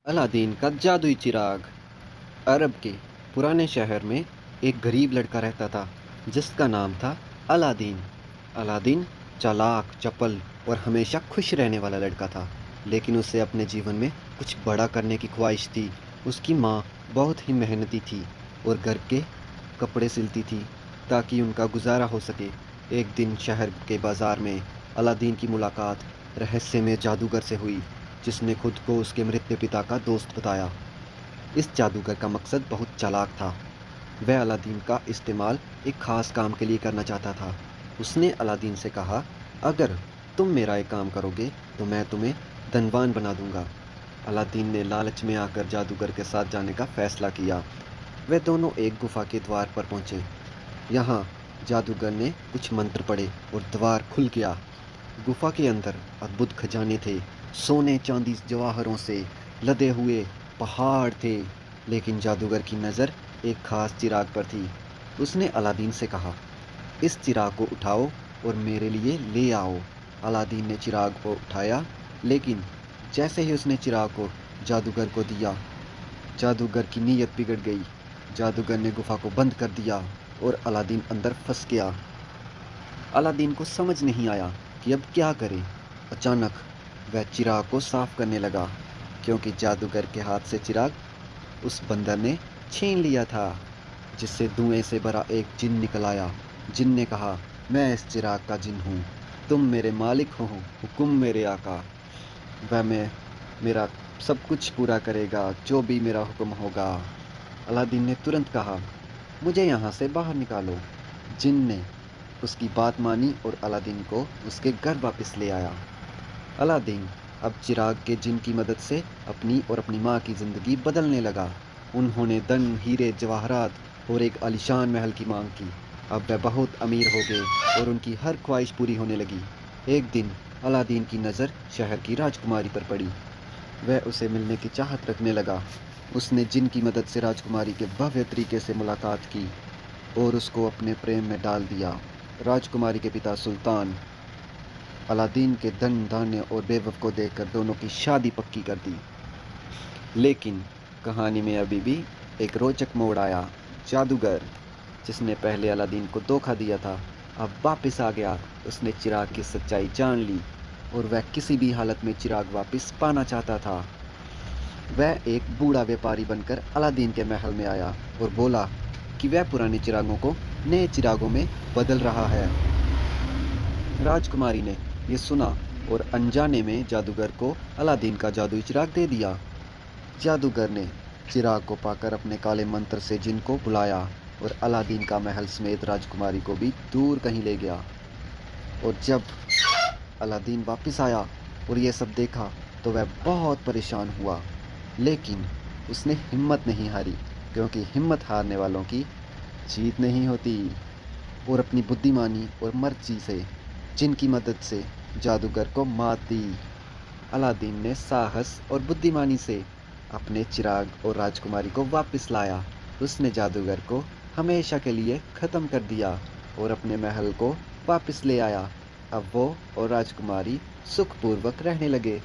Aladdin का जादुई चिराग। अरब के पुराने शहर में एक गरीब लड़का रहता था जिसका नाम था अलादीन। अलादीन चालाक, चपल और हमेशा खुश रहने वाला लड़का था, लेकिन उसे अपने जीवन में कुछ बड़ा करने की ख्वाहिश थी। उसकी माँ बहुत ही मेहनती थी और घर के कपड़े सिलती थी ताकि उनका गुजारा हो सके। एक दिन शहर के बाजार में अलादीन की मुलाकात रहस्यमय जादूगर से हुई, जिसने खुद को उसके मृत पिता का दोस्त बताया। इस जादूगर का मकसद बहुत चालाक था। वह अलादीन का इस्तेमाल एक खास काम के लिए करना चाहता था। उसने अलादीन से कहा, अगर तुम मेरा एक काम करोगे तो मैं तुम्हें धनवान बना दूंगा। अलादीन ने लालच में आकर जादूगर के साथ जाने का फैसला किया। वे दोनों एक गुफा के द्वार पर पहुंचे। यहाँ जादूगर ने कुछ मंत्र पढ़े और द्वार खुल गया। गुफा के अंदर अद्भुत खजाने थे। सोने चांदी जवाहरों से लदे हुए पहाड़ थे, लेकिन जादूगर की नज़र एक खास चिराग पर थी। उसने अलादीन से कहा, इस चिराग को उठाओ और मेरे लिए ले आओ। अलादीन ने चिराग को उठाया, लेकिन जैसे ही उसने चिराग को जादूगर को दिया, जादूगर की नीयत बिगड़ गई। जादूगर ने गुफा को बंद कर दिया और अलादीन अंदर फंस गया। अलादीन को समझ नहीं आया कि अब क्या करे। अचानक वह चिराग को साफ करने लगा, क्योंकि जादूगर के हाथ से चिराग उस बंदर ने छीन लिया था, जिससे धुएं से भरा एक जिन निकल आया। जिन ने कहा, मैं इस चिराग का जिन हूँ, तुम मेरे मालिक हो, हुक्म मेरे आका। वह मैं मेरा सब कुछ पूरा करेगा, जो भी मेरा हुक्म होगा। अलादीन ने तुरंत कहा, मुझे यहाँ से बाहर निकालो। जिन ने उसकी बात मानी और अलादीन को उसके घर वापस ले आया। अलादीन अब चिराग के जिन की मदद से अपनी और अपनी माँ की ज़िंदगी बदलने लगा। उन्होंने धन, हीरे, जवाहरात और एक आलीशान महल की मांग की। अब वह बहुत अमीर हो गए और उनकी हर ख्वाहिश पूरी होने लगी। एक दिन अलादीन की नज़र शहर की राजकुमारी पर पड़ी। वह उसे मिलने की चाहत रखने लगा। उसने जिन की मदद से राजकुमारी के भव्य तरीके से मुलाकात की और उसको अपने प्रेम में डाल दिया। राजकुमारी के पिता सुल्तान अलादीन के धन धान्य और बेवफ को देखकर दोनों की शादी पक्की कर दी। लेकिन कहानी में अभी भी एक रोचक मोड़ आया। जादूगर, जिसने पहले अलादीन को धोखा दिया था, अब वापस आ गया। उसने चिराग की सच्चाई जान ली और वह किसी भी हालत में चिराग वापस पाना चाहता था। वह एक बूढ़ा व्यापारी बनकर अलादीन के महल में आया और बोला कि वह पुराने चिरागों को नए चिरागों में बदल रहा है। राजकुमारी ने ये सुना और अनजाने में जादूगर को अलादीन का जादुई चिराग दे दिया। जादूगर ने चिराग को पाकर अपने काले मंत्र से जिन को बुलाया और अलादीन का महल समेत राजकुमारी को भी दूर कहीं ले गया। और जब अलादीन वापस आया और ये सब देखा तो वह बहुत परेशान हुआ, लेकिन उसने हिम्मत नहीं हारी, क्योंकि हिम्मत हारने वालों की जीत नहीं होती। और अपनी बुद्धिमानी और मर्जी से जिनकी मदद से जादूगर को मात दी। अलादीन ने साहस और बुद्धिमानी से अपने चिराग और राजकुमारी को वापस लाया। उसने जादूगर को हमेशा के लिए ख़त्म कर दिया और अपने महल को वापस ले आया। अब वो और राजकुमारी सुखपूर्वक रहने लगे।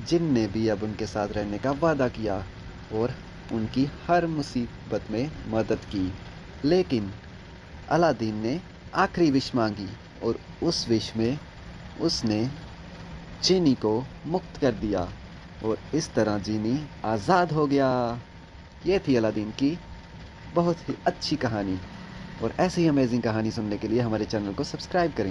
जिन ने भी अब उनके साथ रहने का वादा किया और उनकी हर मुसीबत में मदद की। लेकिन अलादीन ने आखिरी विश मांगी और उस विश में उसने जीनी को मुक्त कर दिया और इस तरह जीनी आज़ाद हो गया। ये थी अलादीन की बहुत ही अच्छी कहानी। और ऐसी ही अमेजिंग कहानी सुनने के लिए हमारे चैनल को सब्सक्राइब करें।